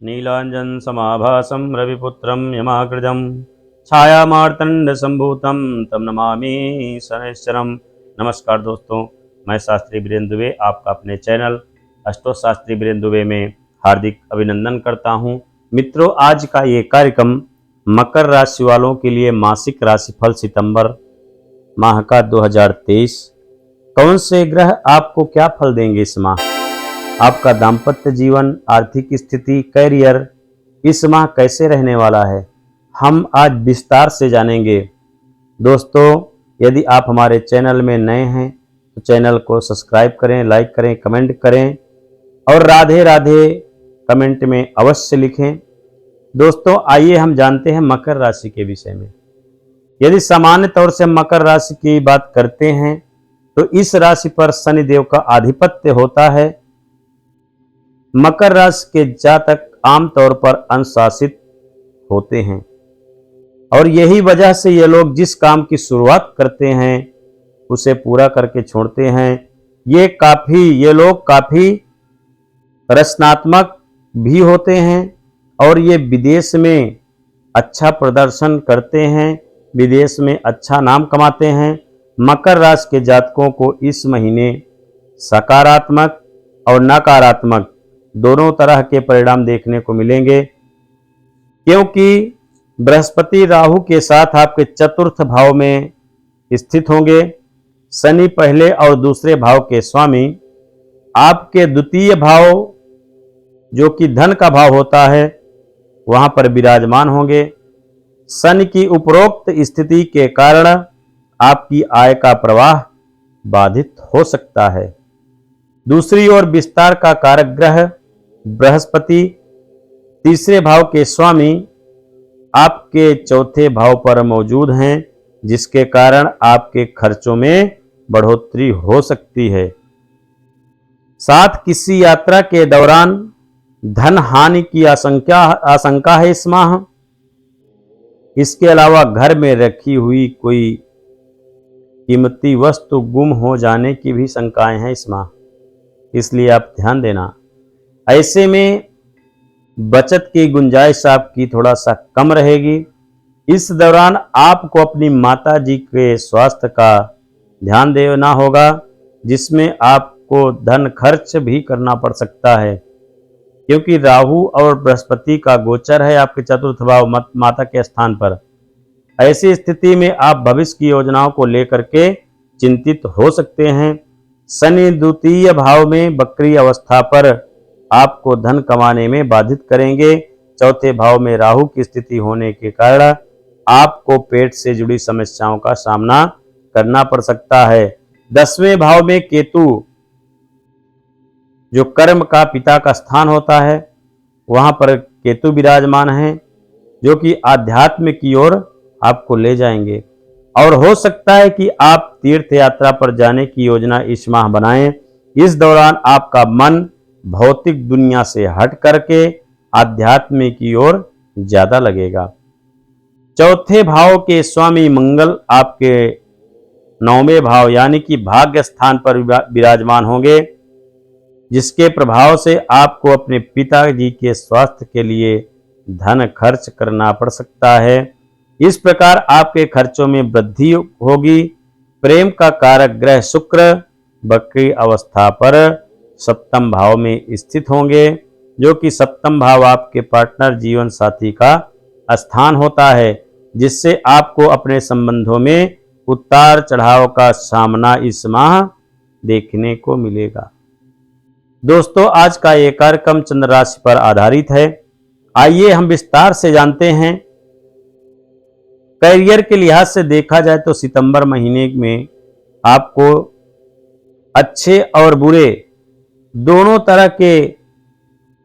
नीलाञ्जनसमाभासं रविपुत्रं यमाग्रजं छायामार्तण्डसम्भूतं तं नमामि शनैश्चरं। नमस्कार दोस्तों, मैं शास्त्री वीरेंद्र दुबे आपका अपने चैनल अष्टो शास्त्री वीरेंद्र दुबे में हार्दिक अभिनंदन करता हूं। मित्रों, आज का ये कार्यक्रम मकर राशि वालों के लिए मासिक राशिफल सितंबर माह का 2023। कौन से ग्रह आपको क्या फल देंगे इस माह, आपका दाम्पत्य जीवन, आर्थिक स्थिति, कैरियर इस माह कैसे रहने वाला है, हम आज विस्तार से जानेंगे। दोस्तों, यदि आप हमारे चैनल में नए हैं तो चैनल को सब्सक्राइब करें, लाइक करें, कमेंट करें और राधे राधे कमेंट में अवश्य लिखें। दोस्तों, आइए हम जानते हैं मकर राशि के विषय में। यदि सामान्य तौर से मकर राशि की बात करते हैं तो इस राशि पर शनिदेव का आधिपत्य होता है। मकर राशि के जातक आमतौर पर अनुशासित होते हैं और यही वजह से ये लोग जिस काम की शुरुआत करते हैं उसे पूरा करके छोड़ते हैं। ये लोग काफी रचनात्मक भी होते हैं और ये विदेश में अच्छा प्रदर्शन करते हैं, विदेश में अच्छा नाम कमाते हैं। मकर राशि के जातकों को इस महीने सकारात्मक और नकारात्मक दोनों तरह के परिणाम देखने को मिलेंगे, क्योंकि बृहस्पति राहु के साथ आपके चतुर्थ भाव में स्थित होंगे। शनि पहले और दूसरे भाव के स्वामी आपके द्वितीय भाव जो कि धन का भाव होता है वहां पर विराजमान होंगे। शनि की उपरोक्त स्थिति के कारण आपकी आय का प्रवाह बाधित हो सकता है। दूसरी ओर विस्तार का कारक ग्रह बृहस्पति तीसरे भाव के स्वामी आपके चौथे भाव पर मौजूद हैं, जिसके कारण आपके खर्चों में बढ़ोतरी हो सकती है। साथ किसी यात्रा के दौरान धन हानि की आशंका है इस माह। इसके अलावा घर में रखी हुई कोई कीमती वस्तु गुम हो जाने की भी शंकाएं हैं इस माह, इसलिए आप ध्यान देना। ऐसे में बचत की गुंजाइश आपकी थोड़ा सा कम रहेगी। इस दौरान आपको अपनी माता जी के स्वास्थ्य का ध्यान देना होगा, जिसमें आपको धन खर्च भी करना पड़ सकता है, क्योंकि राहु और बृहस्पति का गोचर है आपके चतुर्थ भाव माता के स्थान पर। ऐसी स्थिति में आप भविष्य की योजनाओं को लेकर के चिंतित हो सकते हैं। शनि द्वितीय भाव में वक्री अवस्था पर आपको धन कमाने में बाधित करेंगे। चौथे भाव में राहु की स्थिति होने के कारण आपको पेट से जुड़ी समस्याओं का सामना करना पड़ सकता है। 10वें भाव में केतु जो कर्म का पिता का स्थान होता है वहां पर केतु विराजमान है, जो कि आध्यात्म की ओर आपको ले जाएंगे और हो सकता है कि आप तीर्थ यात्रा पर जाने की योजना इस माह बनाएं। इस दौरान आपका मन भौतिक दुनिया से हट करके आध्यात्म की ओर ज्यादा लगेगा। चौथे भाव के स्वामी मंगल आपके 9वें भाव यानी कि भाग्य स्थान पर विराजमान होंगे, जिसके प्रभाव से आपको अपने पिताजी के स्वास्थ्य के लिए धन खर्च करना पड़ सकता है। इस प्रकार आपके खर्चों में वृद्धि होगी। प्रेम का कारक ग्रह शुक्र वक्री अवस्था पर सप्तम भाव में स्थित होंगे, जो कि सप्तम भाव आपके पार्टनर जीवन साथी का स्थान होता है, जिससे आपको अपने संबंधों में उतार चढ़ाव का सामना इस माह देखने को मिलेगा। दोस्तों, आज का ये कार्यक्रम चंद्र राशि पर आधारित है। आइए हम विस्तार से जानते हैं। कैरियर के लिहाज से देखा जाए तो सितंबर महीने में आपको अच्छे और बुरे दोनों तरह के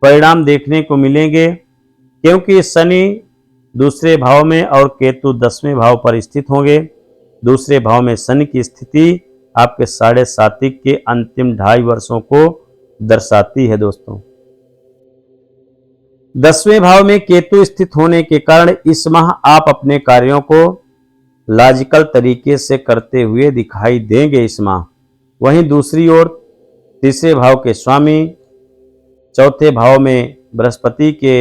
परिणाम देखने को मिलेंगे, क्योंकि शनि दूसरे भाव में और केतु 10वें भाव पर स्थित होंगे। दूसरे भाव में शनि की स्थिति आपके साढ़े सात्विक के अंतिम 2.5 वर्षों को दर्शाती है। दोस्तों, 10वें भाव में केतु स्थित होने के कारण इस माह आप अपने कार्यों को लॉजिकल तरीके से करते हुए दिखाई देंगे इस माह। वहीं दूसरी ओर तीसरे भाव के स्वामी चौथे भाव में बृहस्पति के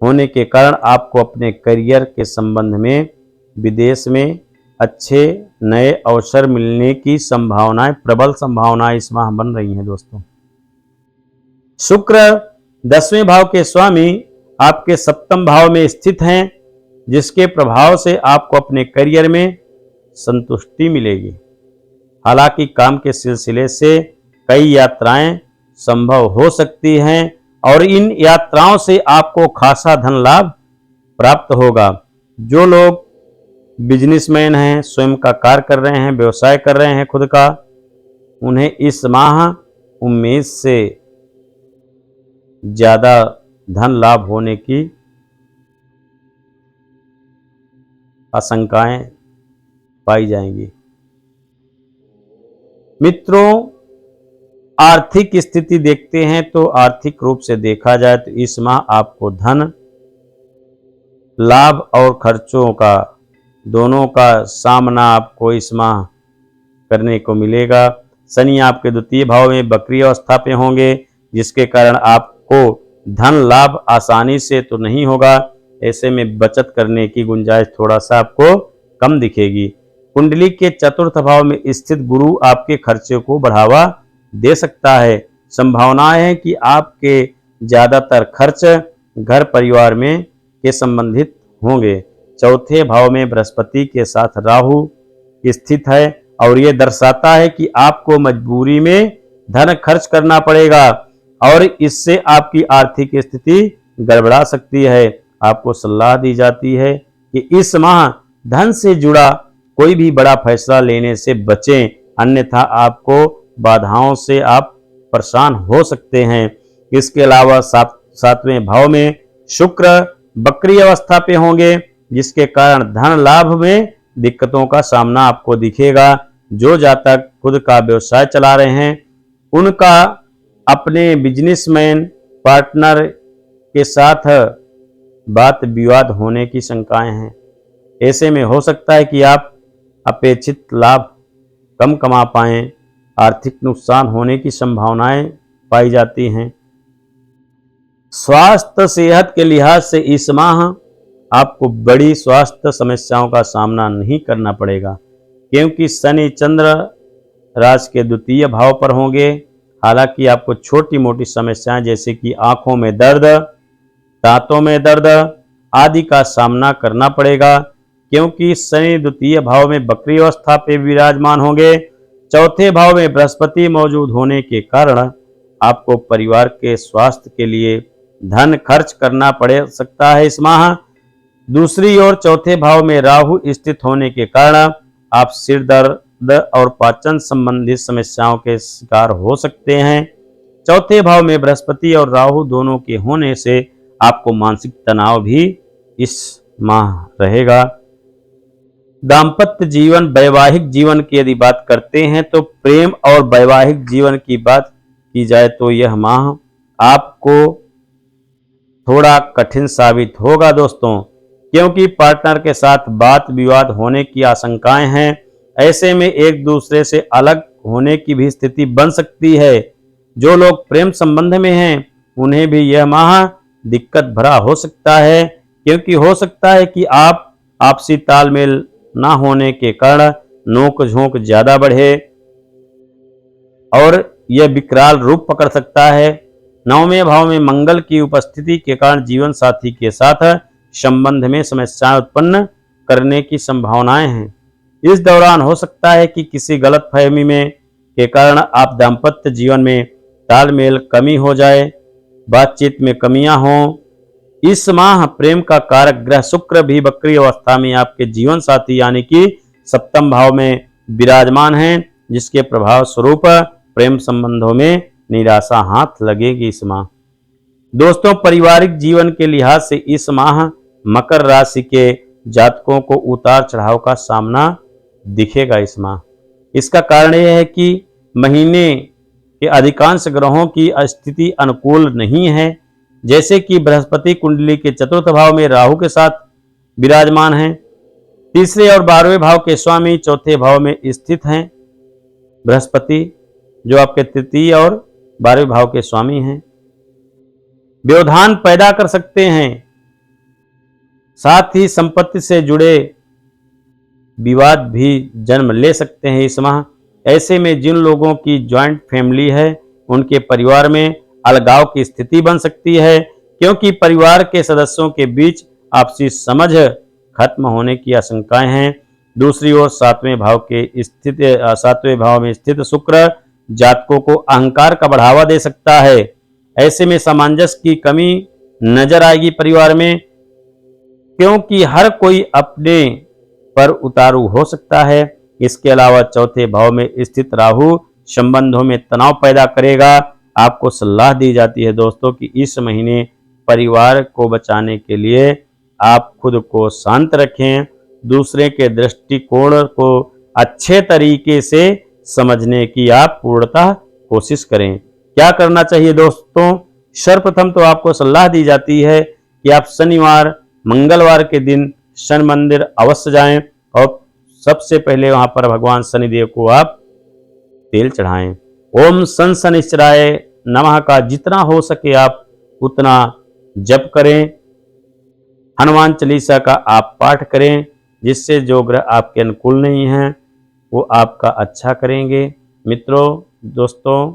होने के कारण आपको अपने करियर के संबंध में विदेश में अच्छे नए अवसर मिलने की संभावनाएं, प्रबल संभावनाएं इस माह बन रही हैं दोस्तों। शुक्र 10वें भाव के स्वामी आपके 7वें भाव में स्थित हैं, जिसके प्रभाव से आपको अपने करियर में संतुष्टि मिलेगी। हालांकि काम के सिलसिले से कई यात्राएं संभव हो सकती हैं और इन यात्राओं से आपको खासा धन लाभ प्राप्त होगा। जो लोग बिजनेसमैन हैं, स्वयं का कार्य कर रहे हैं, व्यवसाय कर रहे हैं खुद का, उन्हें इस माह उम्मीद से ज्यादा धन लाभ होने की आशंकाएं पाई जाएंगी। मित्रों, आर्थिक स्थिति देखते हैं तो आर्थिक रूप से देखा जाए तो इस माह आपको धन लाभ और खर्चों का दोनों का सामना आपको इस माह करने को मिलेगा। शनि आपके 2 भाव में वक्री अवस्था पे होंगे, जिसके कारण आपको धन लाभ आसानी से तो नहीं होगा। ऐसे में बचत करने की गुंजाइश थोड़ा सा आपको कम दिखेगी। कुंडली के 4th भाव में स्थित गुरु आपके खर्चे को बढ़ावा दे सकता है। संभावनाएं है कि आपके ज्यादातर खर्च घर परिवार में के संबंधित होंगे। 4थे भाव में बृहस्पति के साथ राहु स्थित है और यह दर्शाता है कि आपको मजबूरी में धन खर्च करना पड़ेगा और इससे आपकी आर्थिक स्थिति गड़बड़ा सकती है। आपको सलाह दी जाती है कि इस माह धन से जुड़ा कोई भी बड़ा फैसला लेने से बचें, अन्यथा आपको बाधाओं से आप परेशान हो सकते हैं। इसके अलावा 7वें भाव में शुक्र वक्री अवस्था पे होंगे, जिसके कारण धन लाभ में दिक्कतों का सामना आपको दिखेगा। जो जातक खुद का व्यवसाय चला रहे हैं, उनका अपने बिजनेसमैन पार्टनर के साथ बात विवाद होने की शंकाएं हैं। ऐसे में हो सकता है कि आप अपेक्षित लाभ कम कमा पाएं, आर्थिक नुकसान होने की संभावनाएं पाई जाती हैं। स्वास्थ्य सेहत के लिहाज से इस माह आपको बड़ी स्वास्थ्य समस्याओं का सामना नहीं करना पड़ेगा, क्योंकि शनि चंद्र राशि के 2 भाव पर होंगे। हालांकि आपको छोटी मोटी समस्याएं जैसे कि आंखों में दर्द, दांतों में दर्द आदि का सामना करना पड़ेगा, क्योंकि शनि 2 भाव में वक्री अवस्था पे विराजमान होंगे। 4थे भाव में बृहस्पति मौजूद होने के कारण आपको परिवार के स्वास्थ्य के लिए धन खर्च करना पड़ सकता है इस माह। दूसरी ओर 4थे भाव में राहु स्थित होने के कारण आप सिर दर्द और पाचन संबंधी समस्याओं के शिकार हो सकते हैं। 4थे भाव में बृहस्पति और राहु दोनों के होने से आपको मानसिक तनाव भी इस माह रहेगा। दाम्पत्य जीवन, वैवाहिक जीवन की यदि बात करते हैं तो प्रेम और वैवाहिक जीवन की बात की जाए तो यह माह आपको थोड़ा कठिन साबित होगा दोस्तों, क्योंकि पार्टनर के साथ बात विवाद होने की आशंकाएं हैं। ऐसे में एक दूसरे से अलग होने की भी स्थिति बन सकती है। जो लोग प्रेम संबंध में हैं, उन्हें भी यह माह दिक्कत भरा हो सकता है, क्योंकि हो सकता है कि आप आपसी तालमेल ना होने के कारण नोक झोंक ज्यादा बढ़े और यह विकराल रूप पकड़ सकता है। 9वें भाव में मंगल की उपस्थिति के कारण जीवन साथी के साथ संबंध में समस्याएं उत्पन्न करने की संभावनाएं हैं। इस दौरान हो सकता है कि किसी गलतफहमी में के कारण आप दाम्पत्य जीवन में तालमेल कमी हो जाए, बातचीत में कमियां हों। इस माह प्रेम का कारक ग्रह शुक्र भी वक्री अवस्था में आपके जीवन साथी यानी कि 7वें भाव में विराजमान हैं, जिसके प्रभाव स्वरूप प्रेम संबंधों में निराशा हाथ लगेगी इस माह। दोस्तों, पारिवारिक जीवन के लिहाज से इस माह मकर राशि के जातकों को उतार चढ़ाव का सामना दिखेगा इस माह। इसका कारण यह है कि महीने के अधिकांश ग्रहों की स्थिति अनुकूल नहीं है। जैसे कि बृहस्पति कुंडली के 4th भाव में राहु के साथ विराजमान हैं, 3रे और 12वें भाव के स्वामी 4थे भाव में स्थित हैं। बृहस्पति जो आपके 3य और 12वें भाव के स्वामी हैं, व्यवधान पैदा कर सकते हैं। साथ ही संपत्ति से जुड़े विवाद भी जन्म ले सकते हैं इस माह। ऐसे में जिन लोगों की ज्वाइंट फैमिली है उनके परिवार में अलगाव की स्थिति बन सकती है, क्योंकि परिवार के सदस्यों के बीच आपसी समझ खत्म होने की आशंकाएं हैं। दूसरी ओर सातवें भाव में स्थित शुक्र जातकों को अहंकार का बढ़ावा दे सकता है। ऐसे में सामंजस्य की कमी नजर आएगी परिवार में, क्योंकि हर कोई अपने पर उतारू हो सकता है। इसके अलावा चौथे भाव में स्थित राहु संबंधों में तनाव पैदा करेगा। आपको सलाह दी जाती है दोस्तों कि इस महीने परिवार को बचाने के लिए आप खुद को शांत रखें, दूसरे के दृष्टिकोण को अच्छे तरीके से समझने की आप पूर्णतः कोशिश करें। क्या करना चाहिए दोस्तों? सर्वप्रथम तो आपको सलाह दी जाती है कि आप शनिवार मंगलवार के दिन शनि मंदिर अवश्य जाएं और सबसे पहले वहां पर भगवान शनिदेव को आप तेल चढ़ाएं। ओम सन शनिश्चराय नमः का जितना हो सके आप उतना जप करें। हनुमान चालीसा का आप पाठ करें, जिससे जो ग्रह आपके अनुकूल नहीं हैं वो आपका अच्छा करेंगे। मित्रों, दोस्तों,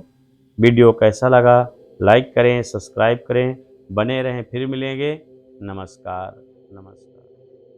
वीडियो कैसा लगा लाइक करें, सब्सक्राइब करें, बने रहें। फिर मिलेंगे। नमस्कार।